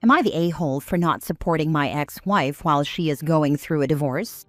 Am I the a-hole for not supporting my ex-wife while she is going through a divorce?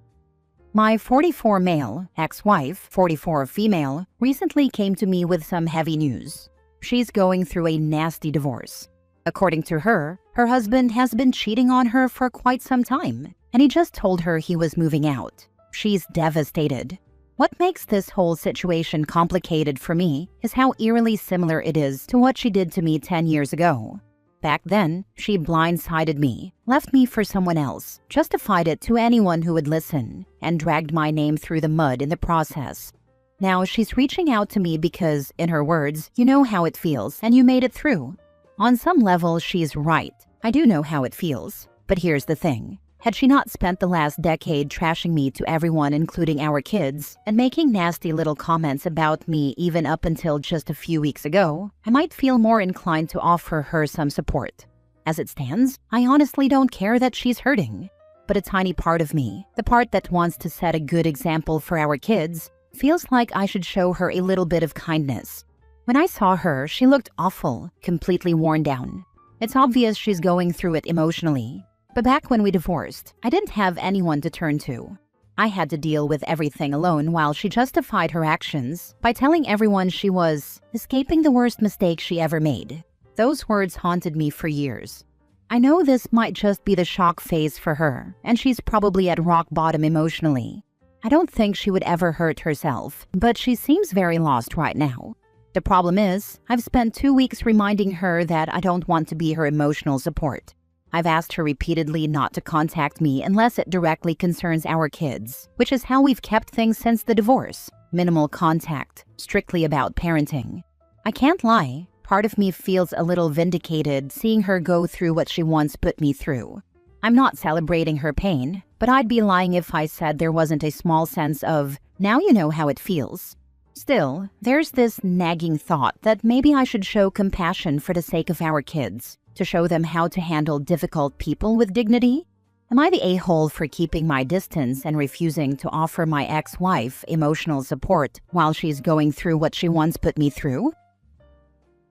My 44 male, ex-wife, 44 female, recently came to me with some heavy news. She's going through a nasty divorce. According to her, her husband has been cheating on her for quite some time, and he just told her he was moving out. She's devastated. What makes this whole situation complicated for me is how eerily similar it is to what she did to me 10 years ago. Back then, she blindsided me, left me for someone else, justified it to anyone who would listen, and dragged my name through the mud in the process. Now she's reaching out to me because, in her words, you know how it feels and you made it through. On some level, she's right. I do know how it feels. But here's the thing. Had she not spent the last decade trashing me to everyone, including our kids, and making nasty little comments about me even up until just a few weeks ago, I might feel more inclined to offer her some support. As it stands, I honestly don't care that she's hurting. But a tiny part of me, the part that wants to set a good example for our kids, feels like I should show her a little bit of kindness. When I saw her, she looked awful, completely worn down. It's obvious she's going through it emotionally. But back when we divorced, I didn't have anyone to turn to. I had to deal with everything alone while she justified her actions by telling everyone she was escaping the worst mistake she ever made. Those words haunted me for years. I know this might just be the shock phase for her, and she's probably at rock bottom emotionally. I don't think she would ever hurt herself, but she seems very lost right now. The problem is, I've spent 2 weeks reminding her that I don't want to be her emotional support. I've asked her repeatedly not to contact me unless it directly concerns our kids, which is how we've kept things since the divorce. Minimal contact, strictly about parenting. I can't lie, part of me feels a little vindicated seeing her go through what she once put me through. I'm not celebrating her pain, but I'd be lying if I said there wasn't a small sense of, now you know how it feels. Still, there's this nagging thought that maybe I should show compassion for the sake of our kids, to show them how to handle difficult people with dignity. Am I the a-hole for keeping my distance and refusing to offer my ex-wife emotional support while she's going through what she once put me through?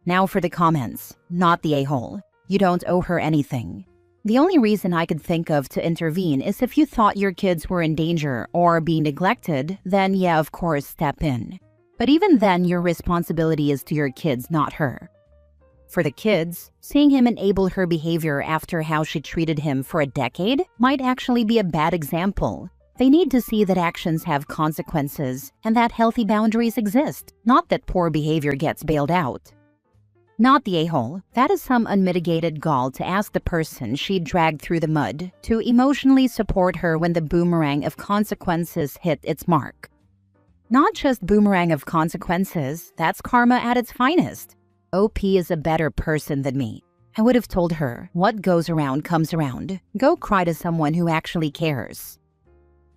Now for the comments. Not the a-hole. You don't owe her anything. The only reason I could think of to intervene is if you thought your kids were in danger or being neglected, then yeah, of course, step in. But even then, your responsibility is to your kids, not her. For the kids, seeing him enable her behavior after how she treated him for a decade might actually be a bad example. They need to see that actions have consequences and that healthy boundaries exist, not that poor behavior gets bailed out. Not the a-hole. That is some unmitigated gall to ask the person she dragged through the mud to emotionally support her when the boomerang of consequences hit its mark. Not just boomerang of consequences, that's karma at its finest. OP is a better person than me. I would have told her, what goes around comes around. Go cry to someone who actually cares.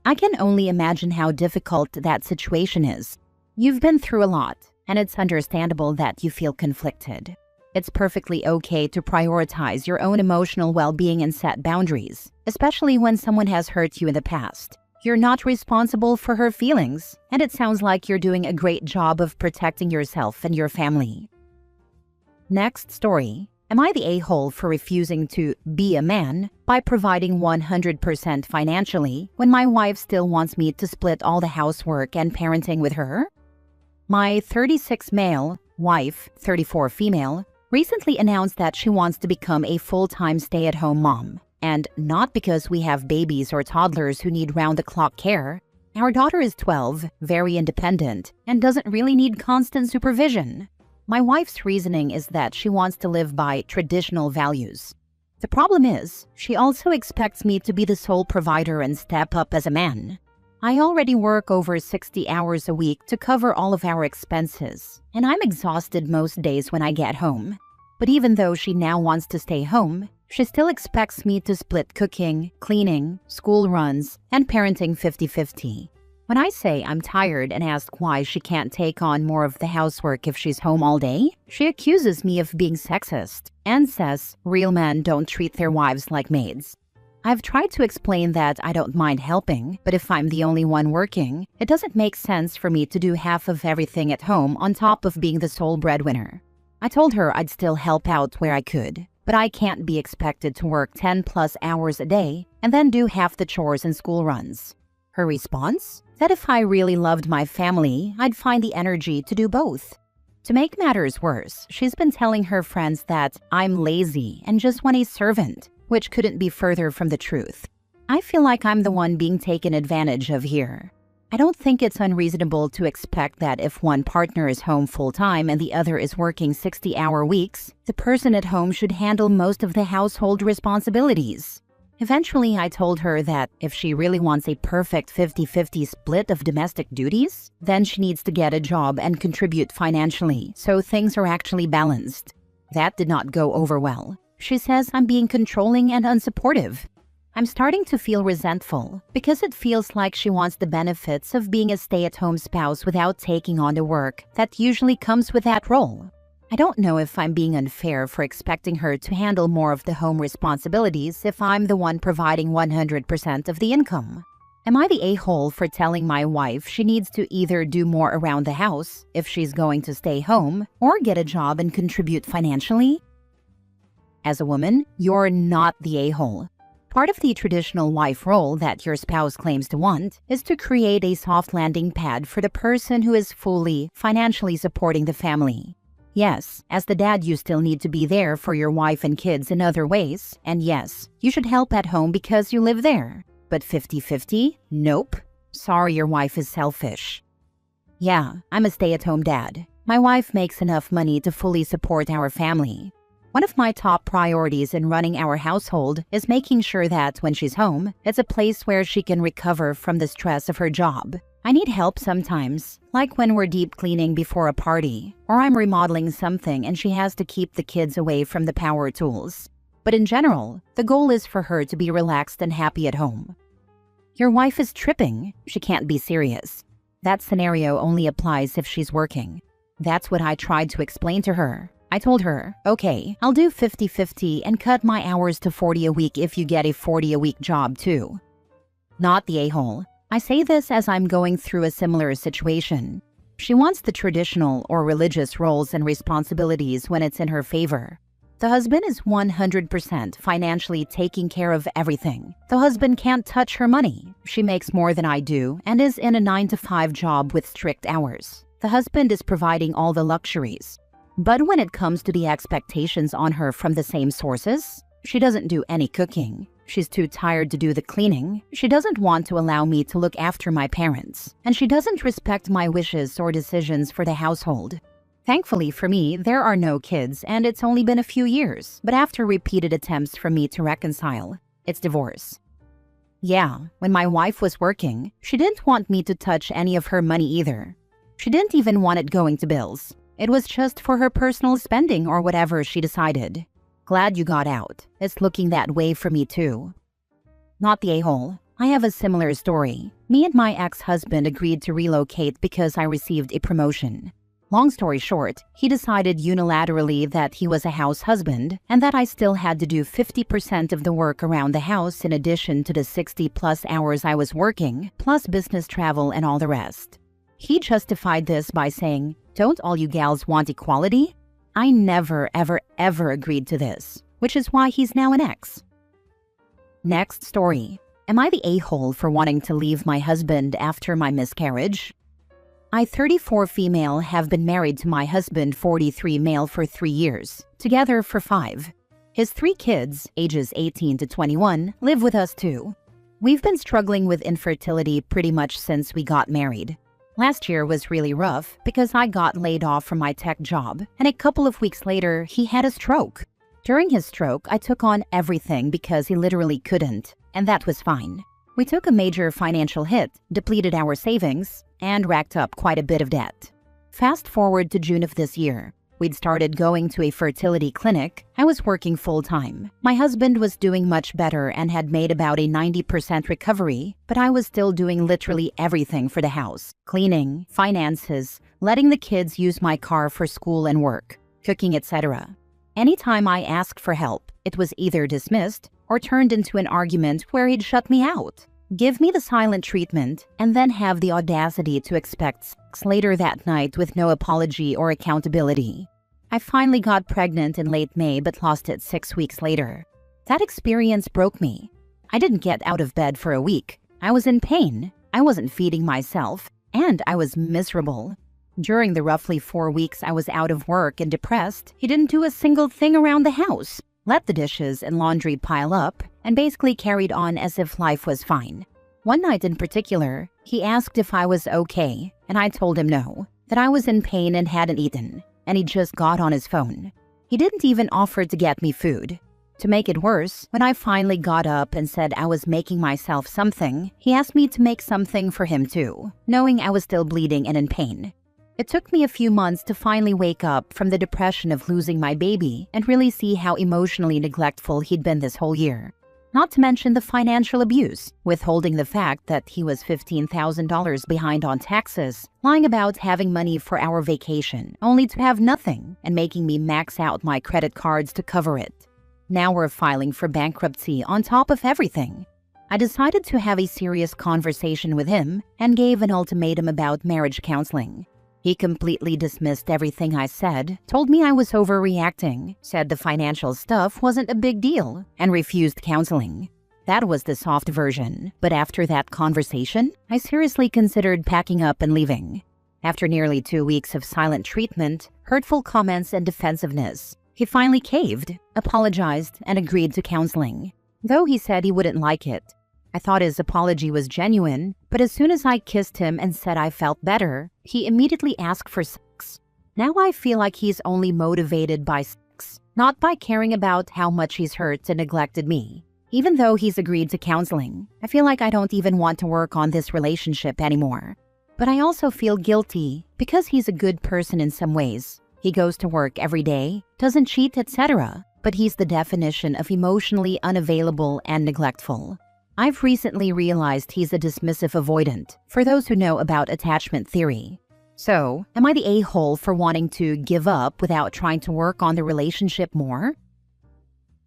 I can only imagine how difficult that situation is. You've been through a lot, and it's understandable that you feel conflicted. It's perfectly okay to prioritize your own emotional well-being and set boundaries, especially when someone has hurt you in the past. You're not responsible for her feelings, and it sounds like you're doing a great job of protecting yourself and your family. Next story. Am I the a-hole for refusing to be a man by providing 100% financially when my wife still wants me to split all the housework and parenting with her? My 36 male, wife, 34 female, recently announced that she wants to become a full-time stay-at-home mom. And not because we have babies or toddlers who need round-the-clock care. Our daughter is 12, very independent, and doesn't really need constant supervision. My wife's reasoning is that she wants to live by traditional values. The problem is, she also expects me to be the sole provider and step up as a man. I already work over 60 hours a week to cover all of our expenses, and I'm exhausted most days when I get home. But even though she now wants to stay home, she still expects me to split cooking, cleaning, school runs, and parenting 50-50. When I say I'm tired and ask why she can't take on more of the housework if she's home all day, she accuses me of being sexist and says real men don't treat their wives like maids. I've tried to explain that I don't mind helping, but if I'm the only one working, it doesn't make sense for me to do half of everything at home on top of being the sole breadwinner. I told her I'd still help out where I could, but I can't be expected to work 10 plus hours a day and then do half the chores and school runs. Her response? That if I really loved my family, I'd find the energy to do both. To make matters worse, she's been telling her friends that I'm lazy and just want a servant, which couldn't be further from the truth. I feel like I'm the one being taken advantage of here. I don't think it's unreasonable to expect that if one partner is home full-time and the other is working 60-hour weeks, the person at home should handle most of the household responsibilities. Eventually, I told her that if she really wants a perfect 50-50 split of domestic duties, then she needs to get a job and contribute financially so things are actually balanced. That did not go over well. She says I'm being controlling and unsupportive. I'm starting to feel resentful because it feels like she wants the benefits of being a stay-at-home spouse without taking on the work that usually comes with that role. I don't know if I'm being unfair for expecting her to handle more of the home responsibilities if I'm the one providing 100% of the income. Am I the a-hole for telling my wife she needs to either do more around the house if she's going to stay home or get a job and contribute financially? As a woman, you're not the a-hole. Part of the traditional wife role that your spouse claims to want is to create a soft landing pad for the person who is fully, financially supporting the family. Yes, as the dad, you still need to be there for your wife and kids in other ways, and yes, you should help at home because you live there. But 50-50? Nope. Sorry, your wife is selfish. Yeah, I'm a stay-at-home dad. My wife makes enough money to fully support our family. One of my top priorities in running our household is making sure that when she's home, it's a place where she can recover from the stress of her job. I need help sometimes, like when we're deep cleaning before a party, or I'm remodeling something and she has to keep the kids away from the power tools. But in general, the goal is for her to be relaxed and happy at home. Your wife is tripping. She can't be serious. That scenario only applies if she's working. That's what I tried to explain to her. I told her, okay, I'll do 50-50 and cut my hours to 40 a week if you get a 40-a-week job too. Not the a-hole. I say this as I'm going through a similar situation. She wants the traditional or religious roles and responsibilities when it's in her favor. The husband is 100% financially taking care of everything. The husband can't touch her money. She makes more than I do and is in a 9-to-5 job with strict hours. The husband is providing all the luxuries. But when it comes to the expectations on her from the same sources, she doesn't do any cooking. She's too tired to do the cleaning. She doesn't want to allow me to look after my parents. And she doesn't respect my wishes or decisions for the household. Thankfully for me, there are no kids and it's only been a few years. But after repeated attempts for me to reconcile, it's divorce. Yeah, when my wife was working, she didn't want me to touch any of her money either. She didn't even want it going to bills. It was just for her personal spending or whatever she decided. Glad you got out. It's looking that way for me too. Not the a-hole. I have a similar story. Me and my ex-husband agreed to relocate because I received a promotion. Long story short, he decided unilaterally that he was a house husband and that I still had to do 50% of the work around the house in addition to the 60+ hours I was working, plus business travel and all the rest. He justified this by saying, "Don't all you gals want equality?" I never, ever agreed to this, which is why he's now an ex. Next story. Am I the a-hole for wanting to leave my husband after my miscarriage? I, 34 female, have been married to my husband, 43 male, for 3 years, together for 5. His 3 kids, ages 18 to 21, live with us too. We've been struggling with infertility pretty much since we got married. Last year was really rough because I got laid off from my tech job, and a couple of weeks later, he had a stroke. During his stroke, I took on everything because he literally couldn't, and that was fine. We took a major financial hit, depleted our savings, and racked up quite a bit of debt. Fast forward to June of this year. We'd started going to a fertility clinic. I was working full-time. My husband was doing much better and had made about a 90% recovery, but I was still doing literally everything for the house. Cleaning, finances, letting the kids use my car for school and work, cooking, etc. Anytime I asked for help, it was either dismissed or turned into an argument where he'd shut me out, give me the silent treatment, and then have the audacity to expect sex later that night with no apology or accountability. I finally got pregnant in late May but lost it 6 weeks later. That experience broke me. I didn't get out of bed for a week. I was in pain. I wasn't feeding myself, and I was miserable. During the roughly 4 weeks I was out of work and depressed, he didn't do a single thing around the house, let the dishes and laundry pile up, and basically carried on as if life was fine. One night in particular, he asked if I was okay, and I told him no, that I was in pain and hadn't eaten, and he just got on his phone. He didn't even offer to get me food. To make it worse, when I finally got up and said I was making myself something, he asked me to make something for him too, knowing I was still bleeding and in pain. It took me a few months to finally wake up from the depression of losing my baby and really see how emotionally neglectful he'd been this whole year. Not to mention the financial abuse, withholding the fact that he was $15,000 behind on taxes, lying about having money for our vacation, only to have nothing, and making me max out my credit cards to cover it. Now we're filing for bankruptcy on top of everything. I decided to have a serious conversation with him and gave an ultimatum about marriage counseling. He completely dismissed everything I said, told me I was overreacting, said the financial stuff wasn't a big deal, and refused counseling. That was the soft version, but after that conversation, I seriously considered packing up and leaving. After nearly 2 weeks of silent treatment, hurtful comments, and defensiveness, he finally caved, apologized, and agreed to counseling, though he said he wouldn't like it. I thought his apology was genuine, but as soon as I kissed him and said I felt better, he immediately asked for sex. Now I feel like he's only motivated by sex, not by caring about how much he's hurt and neglected me. Even though he's agreed to counseling, I feel like I don't even want to work on this relationship anymore. But I also feel guilty because he's a good person in some ways. He goes to work every day, doesn't cheat, etc. But he's the definition of emotionally unavailable and neglectful. I've recently realized he's a dismissive avoidant, for those who know about attachment theory. So, am I the a-hole for wanting to give up without trying to work on the relationship more?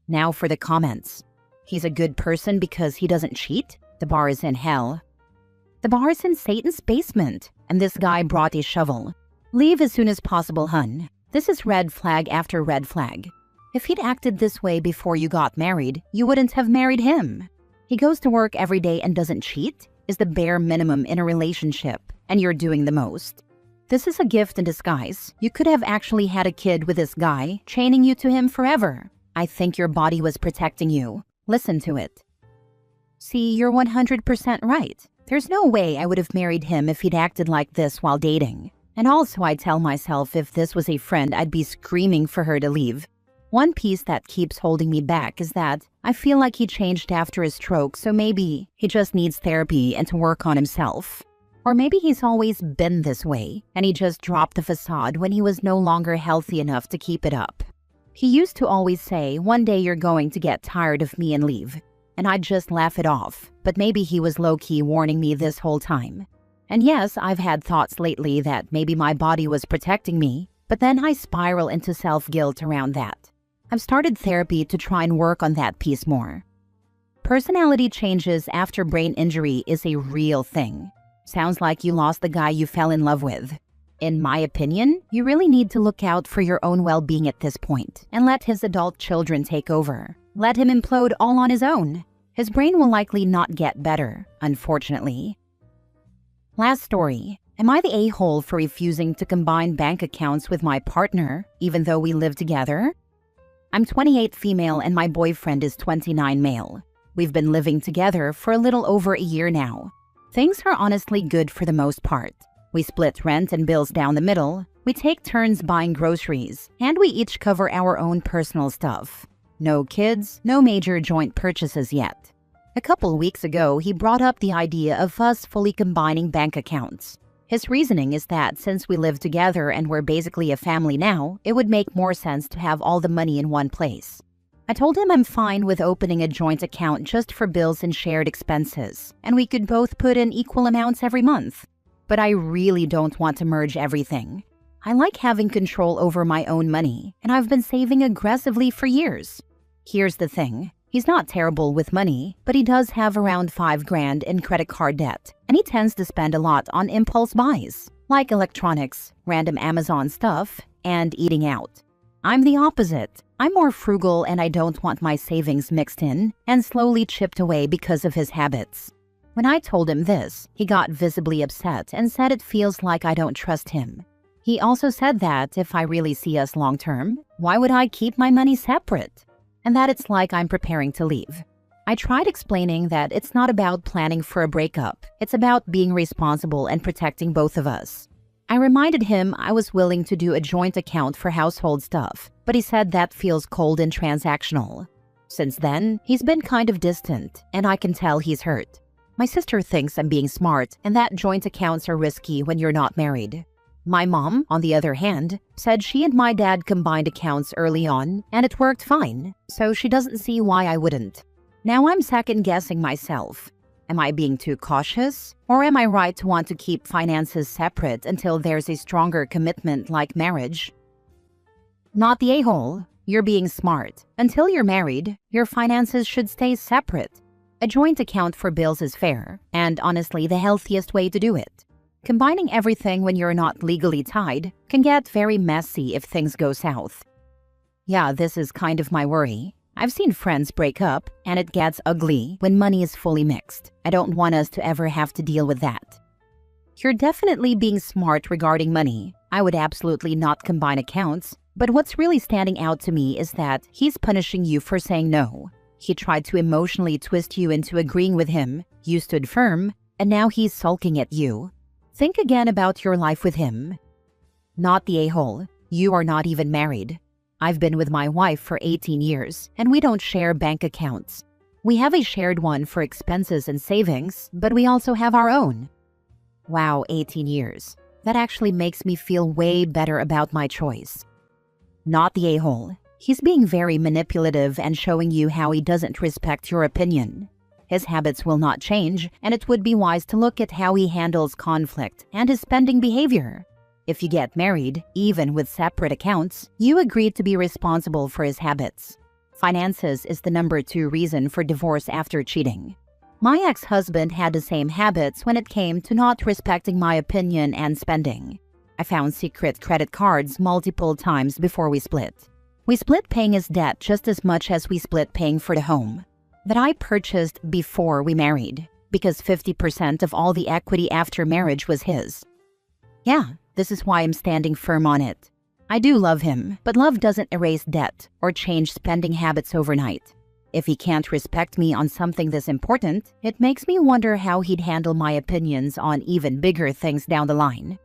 Now for the comments. He's a good person because he doesn't cheat? The bar is in hell. The bar is in Satan's basement, and this guy brought a shovel. Leave as soon as possible, hun. This is red flag after red flag. If he'd acted this way before you got married, you wouldn't have married him. He goes to work every day and doesn't cheat is the bare minimum in a relationship, and you're doing the most. This is a gift in disguise. You could have actually had a kid with this guy, chaining you to him forever. I think your body was protecting you. Listen to it. See, you're 100% right. There's no way I would have married him if he'd acted like this while dating. And also I tell myself if this was a friend, I'd be screaming for her to leave. One piece that keeps holding me back is that I feel like he changed after his stroke, so maybe he just needs therapy and to work on himself. Or maybe he's always been this way, and he just dropped the facade when he was no longer healthy enough to keep it up. He used to always say, "One day you're going to get tired of me and leave." And I'd just laugh it off, but maybe he was low-key warning me this whole time. And yes, I've had thoughts lately that maybe my body was protecting me, but then I spiral into self-guilt around that. I've started therapy to try and work on that piece more. Personality changes after brain injury is a real thing. Sounds like you lost the guy you fell in love with. In my opinion, you really need to look out for your own well-being at this point and let his adult children take over. Let him implode all on his own. His brain will likely not get better, unfortunately. Last story. Am I the a-hole for refusing to combine bank accounts with my partner, even though we live together? I'm 28 female and my boyfriend is 29 male. We've been living together for a little over a year now. Things are honestly good for the most part. We split rent and bills down the middle, we take turns buying groceries, and we each cover our own personal stuff. No kids, no major joint purchases yet. A couple weeks ago, he brought up the idea of us fully combining bank accounts. His reasoning is that since we live together and we're basically a family now, it would make more sense to have all the money in one place. I told him I'm fine with opening a joint account just for bills and shared expenses, and we could both put in equal amounts every month. But I really don't want to merge everything. I like having control over my own money, and I've been saving aggressively for years. Here's the thing. He's not terrible with money, but he does have around $5,000 in credit card debt, and he tends to spend a lot on impulse buys, like electronics, random Amazon stuff, and eating out. I'm the opposite. I'm more frugal and I don't want my savings mixed in and slowly chipped away because of his habits. When I told him this, he got visibly upset and said it feels like I don't trust him. He also said that if I really see us long term, why would I keep my money separate? And that it's like I'm preparing to leave. I tried explaining that it's not about planning for a breakup. It's about being responsible and protecting both of us. I reminded him I was willing to do a joint account for household stuff, but he said that feels cold and transactional. Since then, he's been kind of distant, and I can tell he's hurt. My sister thinks I'm being smart and that joint accounts are risky when you're not married. My mom, on the other hand, said she and my dad combined accounts early on, and it worked fine, so she doesn't see why I wouldn't. Now I'm second-guessing myself. Am I being too cautious? Or am I right to want to keep finances separate until there's a stronger commitment like marriage? Not the a-hole. You're being smart. Until you're married, your finances should stay separate. A joint account for bills is fair, and honestly the healthiest way to do it. Combining everything when you're not legally tied can get very messy if things go south. Yeah, this is kind of my worry. I've seen friends break up, and it gets ugly when money is fully mixed. I don't want us to ever have to deal with that. You're definitely being smart regarding money. I would absolutely not combine accounts, but what's really standing out to me is that he's punishing you for saying no. He tried to emotionally twist you into agreeing with him, you stood firm, and now he's sulking at you. Think again about your life with him. Not the a-hole. You are not even married. I've been with my wife for 18 years, and we don't share bank accounts. We have a shared one for expenses and savings, but we also have our own. Wow, 18 years. That actually makes me feel way better about my choice. Not the a-hole. He's being very manipulative and showing you how he doesn't respect your opinion. His habits will not change, and it would be wise to look at how he handles conflict and his spending behavior. If you get married, even with separate accounts, you agreed to be responsible for his habits. Finances is the number 2 reason for divorce after cheating. My ex-husband had the same habits when it came to not respecting my opinion and spending. I found secret credit cards multiple times before we split. We split paying his debt just as much as we split paying for the home that I purchased before we married, because 50% of all the equity after marriage was his. Yeah. This is why I'm standing firm on it. I do love him, but love doesn't erase debt or change spending habits overnight. If he can't respect me on something this important, it makes me wonder how he'd handle my opinions on even bigger things down the line.